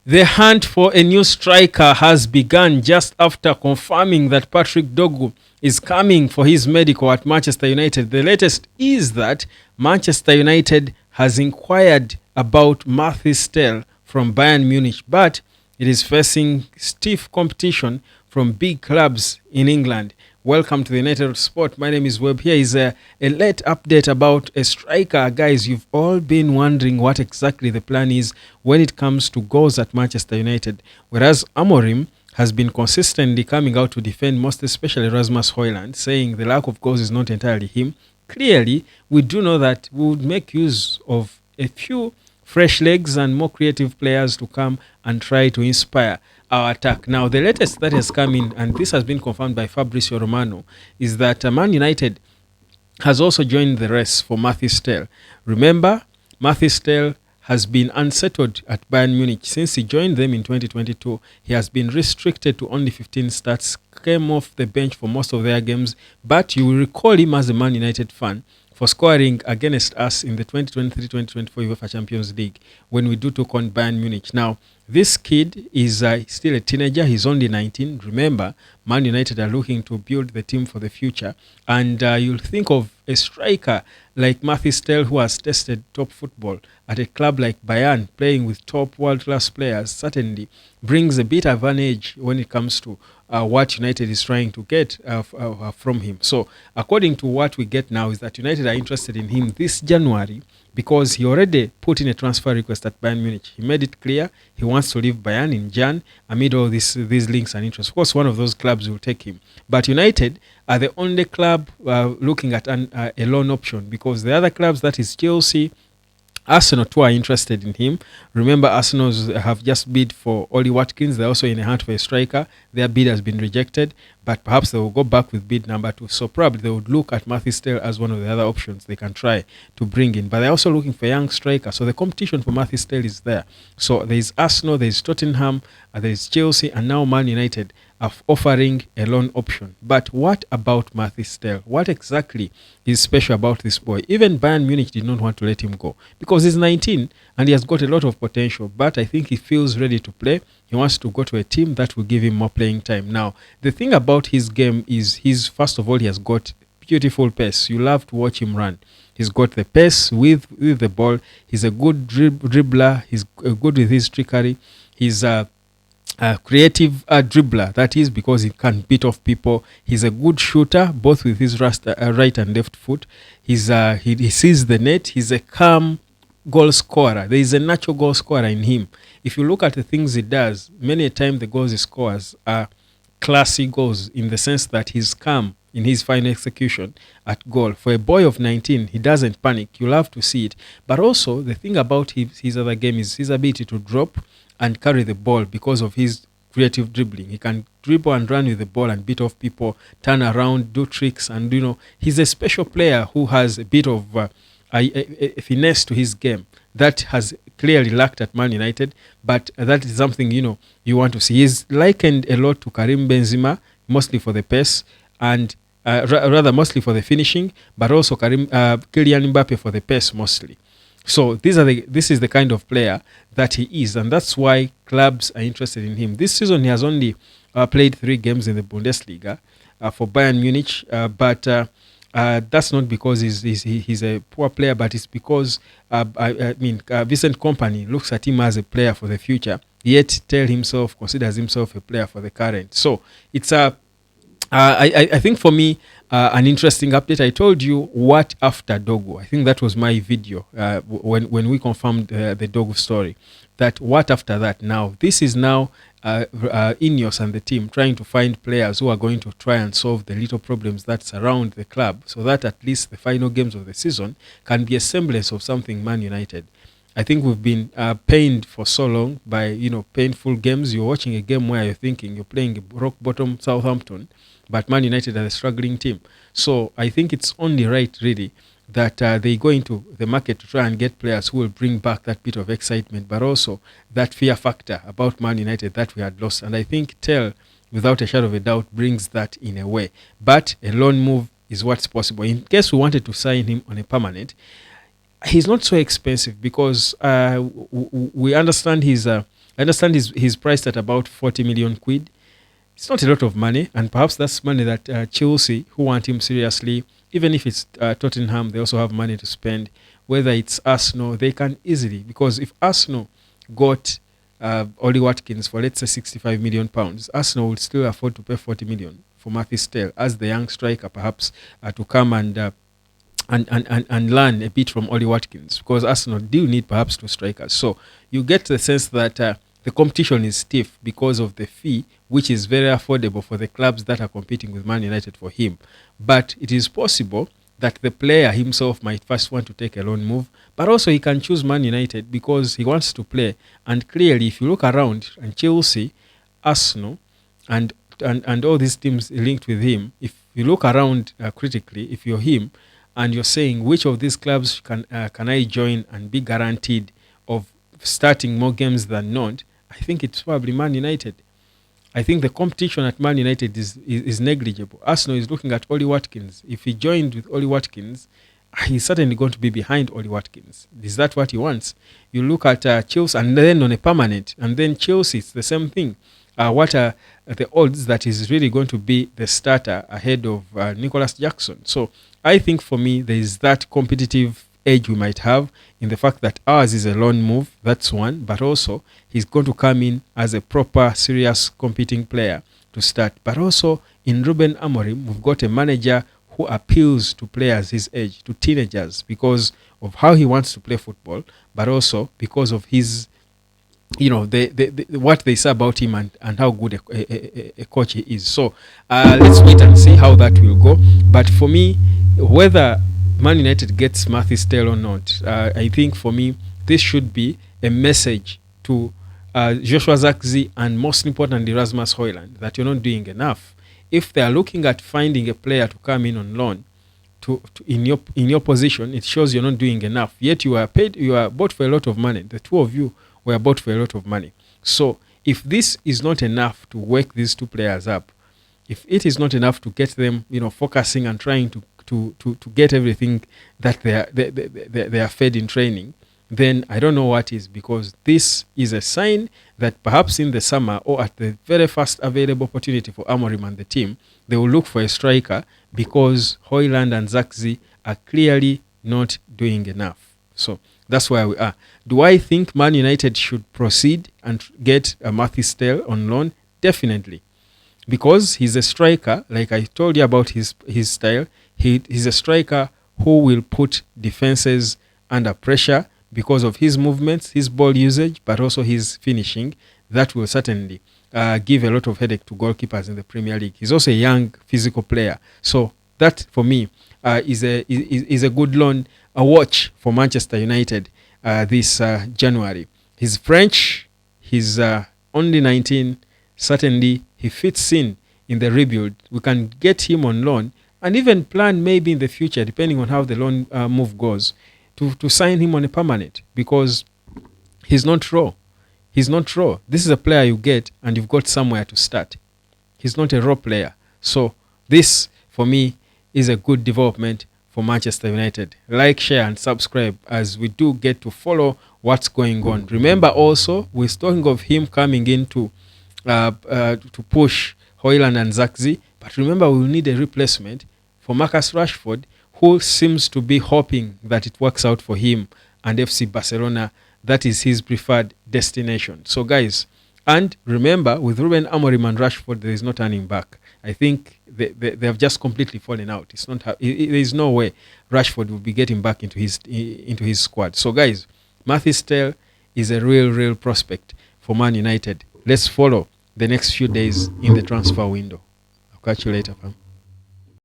The hunt for a new striker has begun just after confirming that Patrick Dogu is coming for his medical at Manchester United. The latest is that Manchester United has inquired about Mathys from Bayern Munich, but it is facing stiff competition from big clubs in England. Welcome to the United Sport. My name is Webb. Here is a late update about a striker. Guys, you've all been wondering what exactly the plan is when it comes to goals at Manchester United. Whereas Amorim has been consistently coming out to defend most especially Rasmus Højlund, saying the lack of goals is not entirely him. Clearly, we do know that we would make use of a few fresh legs and more creative players to come and try to inspire our attack. Now, the latest that has come in, and this has been confirmed by Fabrizio Romano, is that Man United has also joined the race for Mathys. Remember, Mathys has been unsettled at Bayern Munich since he joined them in 2022. He has been restricted to only 15 starts, came off the bench for most of their games, but you will recall him as a Man United fan for scoring against us in the 2023-2024 UEFA Champions League when we took on Bayern Munich. Now, this kid is still a teenager. He's only 19. Remember, Man United are looking to build the team for the future. And you'll think of a striker like Mathys, who has tested top football at a club like Bayern, playing with top world-class players, certainly brings a bit of an edge when it comes to what United is trying to get from him. So, according to what we get now, is that United are interested in him this January because he already put in a transfer request at Bayern Munich. He made it clear he wants to leave Bayern in Jan amid all these links and interests. Of course, one of those clubs will take him. But United are the only club looking at a loan option because the other clubs, that is Chelsea, Arsenal too, are interested in him. Remember, Arsenal have just bid for Oli Watkins. They're also in a hunt for a striker. Their bid has been rejected, but perhaps they will go back with bid number 2. So probably they would look at Mathys as one of the other options they can try to bring in. But they're also looking for a young striker. So the competition for Mathys is there. So there is Arsenal, there is Tottenham, there is Chelsea, and now Man United are offering a loan option. But what about Mathys? What exactly is special about this boy? Even Bayern Munich did not want to let him go because he's 19 and he has got a lot of potential. But I think he feels ready to play. He wants to go to a team that will give him more playing time. Now, the thing about his game is first of all, he has got beautiful pace. You love to watch him run. He's got the pace with the ball. He's a good dribbler. He's good with his trickery. He's a creative dribbler, that is, because he can beat off people. He's a good shooter, both with his right and left foot. He sees the net. He's a calm goal scorer. There is a natural goal scorer in him. If you look at the things he does, many a time the goals he scores are classy goals in the sense that he's calm in his final execution at goal. For a boy of 19, he doesn't panic. You love to see it. But also, the thing about his other game is his ability to drop and carry the ball because of his creative dribbling. He can dribble and run with the ball and beat off people, turn around, do tricks, and he's a special player who has a bit of a finesse to his game that has clearly lacked at Man United, but that is something you want to see. He's likened a lot to Karim Benzema, mostly for the pace and rather mostly for the finishing, but also Kylian Mbappe for the pace mostly. So this is the kind of player that he is, and that's why clubs are interested in him. This season he has only played 3 games in the Bundesliga for Bayern Munich, but that's not because he's a poor player, but it's because Vincent Kompany looks at him as a player for the future, yet considers himself a player for the current. So it's I think for me, an interesting update. I told you what after Dogu. I think that was my video when we confirmed the Dogu story. That what after that. Now this is now Ineos and the team trying to find players who are going to try and solve the little problems that surround the club, so that at least the final games of the season can be a semblance of something Man United. I think we've been pained for so long by painful games. You're watching a game where you're thinking you're playing rock bottom Southampton, but Man United are a struggling team. So I think it's only right, really, that they go into the market to try and get players who will bring back that bit of excitement, but also that fear factor about Man United that we had lost. And I think Tell, without a shadow of a doubt, brings that in a way. But a loan move is what's possible. In case we wanted to sign him on a permanent, he's not so expensive because we understand he's I understand he's priced at about 40 million quid. It's not a lot of money, and perhaps that's money that Chelsea, who want him seriously, even if it's Tottenham, they also have money to spend. Whether it's Arsenal, they can easily, because if Arsenal got Ollie Watkins for, let's say, 65 million pounds, Arsenal would still afford to pay 40 million for Mathys as the young striker, perhaps to come and learn a bit from Ollie Watkins, because Arsenal do need perhaps two strikers. So you get the sense that the competition is stiff because of the fee, which is very affordable for the clubs that are competing with Man United for him. But it is possible that the player himself might first want to take a loan move, but also he can choose Man United because he wants to play. And clearly, if you look around, and Chelsea, Arsenal, and all these teams linked with him, if you look around critically, if you're him, and you're saying which of these clubs can I join and be guaranteed of starting more games than not, I think it's probably Man United. I think the competition at Man United is negligible. Arsenal is looking at Ollie Watkins. If he joined with Ollie Watkins, he's certainly going to be behind Ollie Watkins. Is that what he wants? You look at Chelsea, and then on a permanent, and then Chelsea, it's the same thing. What are the odds that he's really going to be the starter ahead of Nicholas Jackson? So I think for me, there is that competitive edge we might have in the fact that ours is a loan move, that's one, but also he's going to come in as a proper, serious, competing player to start. But also in Ruben Amorim, we've got a manager who appeals to players his age, to teenagers, because of how he wants to play football, but also because of his, what they say about him and how good a coach he is. So let's wait and see how that will go. But for me, whether Man United gets Mathys or not, I think for me, this should be a message to Joshua Zirkzee and most importantly Rasmus Højlund that you're not doing enough. If they are looking at finding a player to come in on loan in your position, it shows you're not doing enough. Yet you are bought for a lot of money. The two of you were bought for a lot of money. So if this is not enough to wake these two players up, if it is not enough to get them, focusing and trying to get everything that they are fed in training, then I don't know what is, because this is a sign that perhaps in the summer or at the very first available opportunity for Amorim and the team, they will look for a striker, because Højlund and Zirkzee are clearly not doing enough. So that's where we are. Do I think Man United should proceed and get Mathys on loan? Definitely. Because he's a striker, like I told you about his style, he's a striker who will put defenses under pressure because of his movements, his ball usage, but also his finishing. That will certainly give a lot of headache to goalkeepers in the Premier League. He's also a young physical player. So that, for me, is a good loan, a watch for Manchester United this January. He's French. He's only 19. Certainly, he fits in the rebuild. We can get him on loan and even plan maybe in the future, depending on how the loan move goes, to sign him on a permanent, because he's not raw. He's not raw. This is a player you get and you've got somewhere to start. He's not a raw player. So this, for me, is a good development for Manchester United. Like, share and subscribe as we do get to follow what's going on. Remember also, we're talking of him coming in to push Højlund and Zirkzee, but remember we will need a replacement for Marcus Rashford, who seems to be hoping that it works out for him and FC Barcelona. That is his preferred destination. So guys, and remember, with Ruben Amorim and Rashford, there is no turning back. I think they have just completely fallen out. It's not. There is no way Rashford will be getting back into his squad. So guys, Mathys is a real prospect for Man United. Let's follow the next few days in the transfer window. I'll catch you later, fam.